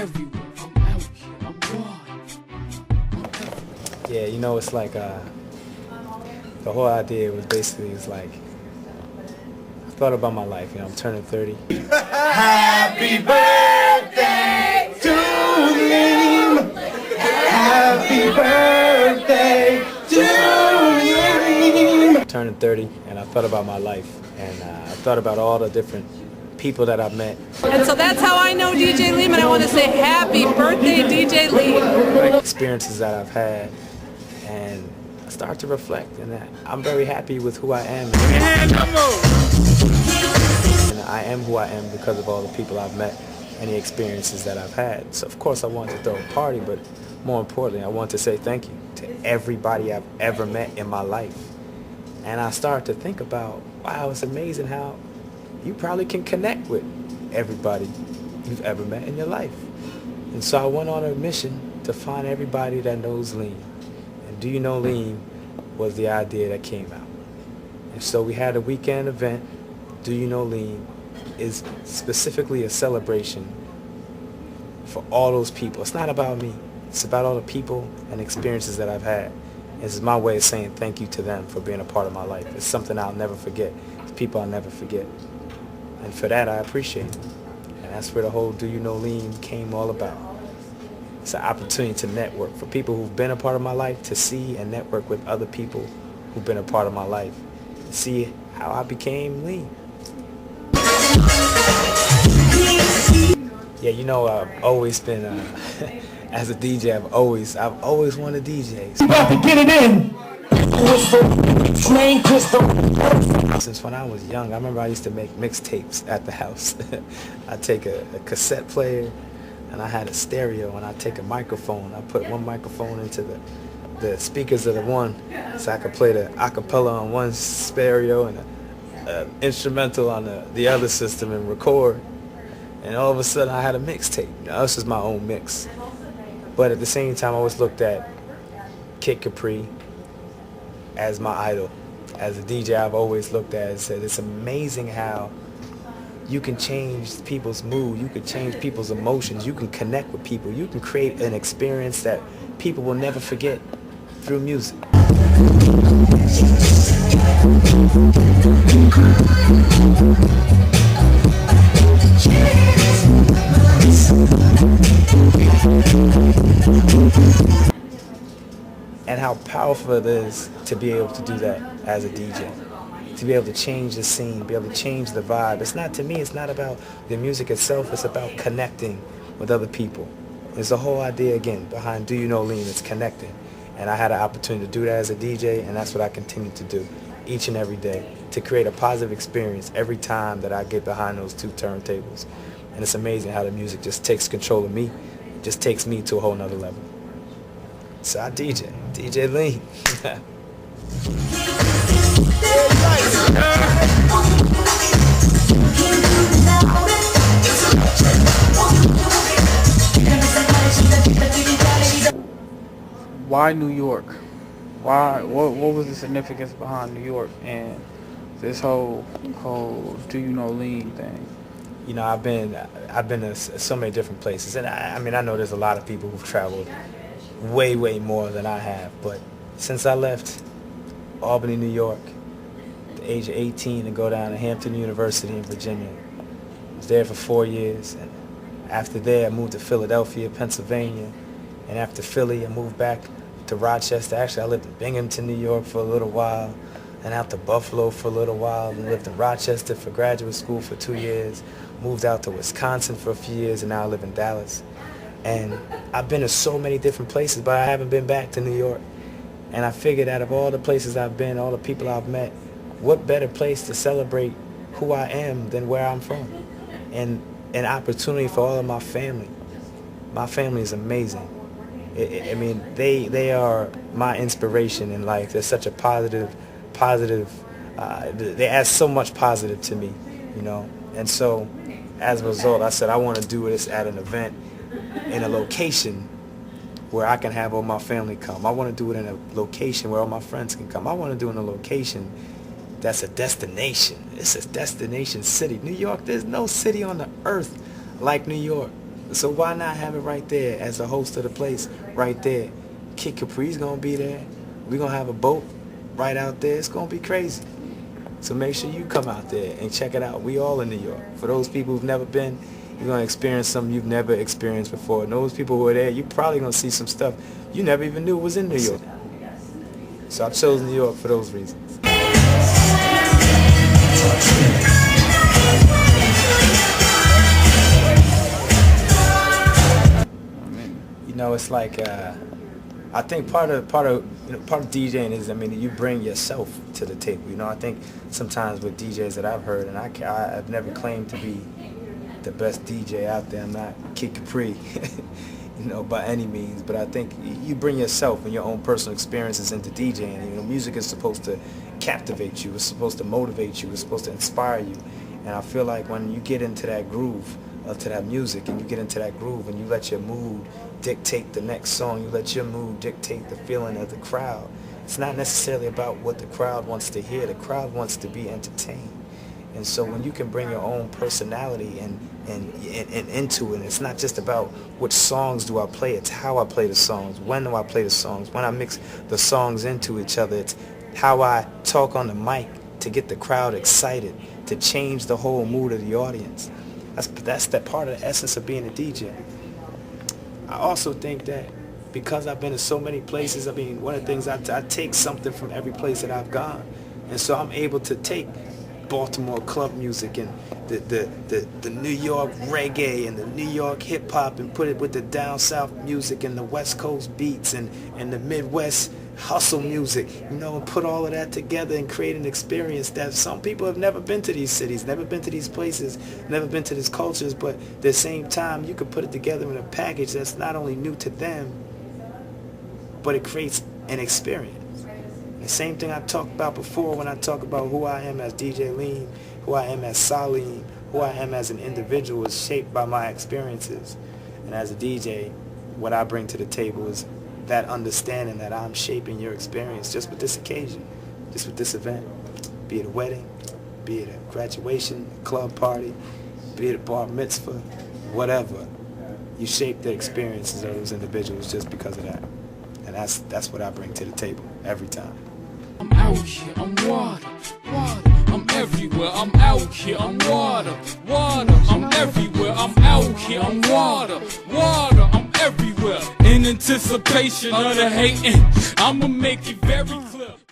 everywhere. I'm out here. I'm wild. I'm everywhere. Yeah, you know, it's like the whole idea was basically like I thought about my life. You know, I'm turning 30. Happy birthday to Leem. Happy birthday to Leem. I'm turning 30, and I thought about my life, and I thought about all the different people that I've met. And so that's how I know DJ Leem, and I want to say happy birthday, DJ Leem. Like experiences that I've had, and I start to reflect, and I'm very happy with who I am. And I am who I am because of all the people I've met and the experiences that I've had. So of course I want to throw a party, but more importantly, I want to say thank you to everybody I've ever met in my life. And I started to think about, wow, it's amazing how you probably can connect with everybody you've ever met in your life. And so I went on a mission to find everybody that knows Leem. And Do You Know Leem was the idea that came out. And so we had a weekend event. Do You Know Leem is specifically a celebration for all those people. It's not about me. It's about all the people and experiences that I've had. This is my way of saying thank you to them for being a part of my life. It's something I'll never forget. It's people I'll never forget. And for that, I appreciate it. And that's where the whole Do You Know Leem came all about. It's an opportunity to network for people who've been a part of my life, to see and network with other people who've been a part of my life, and see how I became Leem. Yeah, you know, I've always been, as a DJ, I've always wanted DJs. About to get it in. Since when I was young, I remember I used to make mixtapes at the house. I'd take a cassette player, and I had a stereo, and I'd take a microphone. I put one microphone into the speakers of the one, so I could play the acapella on one stereo and an instrumental on the other system and record. And all of a sudden I had a mixtape. Now, this is my own mix. But at the same time, I always looked at Kid Capri as my idol. As a DJ, I've always looked at it and said, it's amazing how you can change people's mood, you can change people's emotions, you can connect with people, you can create an experience that people will never forget through music. And how powerful it is to be able to do that as a DJ. To be able to change the scene, be able to change the vibe. It's not, to me, it's not about the music itself, it's about connecting with other people. It's the whole idea, again, behind Do You Know Leem, it's connecting. And I had an opportunity to do that as a DJ, and that's what I continue to do each and every day, to create a positive experience every time that I get behind those two turntables. And it's amazing how the music just takes control of me. It just takes me to a whole nother level. So I DJ Leem. Why New York? Why? What was the significance behind New York and this whole Do You Know Leem thing? You know, I've been to so many different places, and I mean, I know there's a lot of people who've traveled way more than I have, but since I left Albany, New York, at the age of 18, to go down to Hampton University in Virginia, I was there for 4 years, and after there I moved to Philadelphia, Pennsylvania, and after Philly I moved back to Rochester. Actually, I lived in Binghamton, New York for a little while, and out to Buffalo for a little while, and lived in Rochester for graduate school for 2 years, moved out to Wisconsin for a few years, and now I live in Dallas. And I've been to so many different places, but I haven't been back to New York. And I figured out of all the places I've been, all the people I've met, what better place to celebrate who I am than where I'm from? And an opportunity for all of my family. My family is amazing. I mean, they are my inspiration in life. They're such a positive, they add so much positive to me, you know. And so, as a result, I said I want to do this at an event in a location where I can have all my family come. I want to do it in a location where all my friends can come. I want to do it in a location that's a destination. It's a destination city. New York, there's no city on the earth like New York. So why not have it right there as the host of the place, right there? Kid Capri's gonna be there. We're gonna have a boat right out there. It's gonna be crazy. So make sure you come out there and check it out. We all in New York. For those people who've never been, you're gonna experience something you've never experienced before. And those people who are there, you're probably gonna see some stuff you never even knew was in New York. So I've chosen New York for those reasons. You know, it's like I think part of DJing is, I mean, you bring yourself to the table. You know, I think sometimes with DJs that I've heard, and I've never claimed to be the best DJ out there. I'm not Kid Capri, you know, by any means. But I think you bring yourself and your own personal experiences into DJing. You know, music is supposed to captivate you. It's supposed to motivate you. It's supposed to inspire you. And I feel like when you get into that groove, to that music, and you get into that groove, and you let your mood dictate the next song, you let your mood dictate the feeling of the crowd. It's not necessarily about what the crowd wants to hear. The crowd wants to be entertained. And so when you can bring your own personality and into it, it's not just about which songs do I play, it's how I play the songs, when do I play the songs, when I mix the songs into each other, it's how I talk on the mic to get the crowd excited, to change the whole mood of the audience. That's that part of the essence of being a DJ. I also think that because I've been in so many places, I mean, one of the things, I take something from every place that I've gone. And so I'm able to take Baltimore club music and the New York reggae and the New York hip hop and put it with the down south music and the West Coast beats and the Midwest hustle music, you know, and put all of that together and create an experience that some people have never been to these cities, never been to these places, never been to these cultures, but at the same time you could put it together in a package that's not only new to them, but it creates an experience. The same thing I talked about before when I talk about who I am as DJ Leem, who I am as Salim, who I am as an individual is shaped by my experiences. And as a DJ, what I bring to the table is that understanding that I'm shaping your experience just with this occasion, just with this event. Be it a wedding, be it a graduation, a club party, be it a bar mitzvah, whatever. You shape the experiences of those individuals just because of that. And that's what I bring to the table every time. I'm out here, I'm water, water. I'm everywhere, I'm out here, I'm water, water. I'm everywhere, I'm out here, I'm water, water. I'm everywhere. In anticipation of the hating, I'ma make it very clear.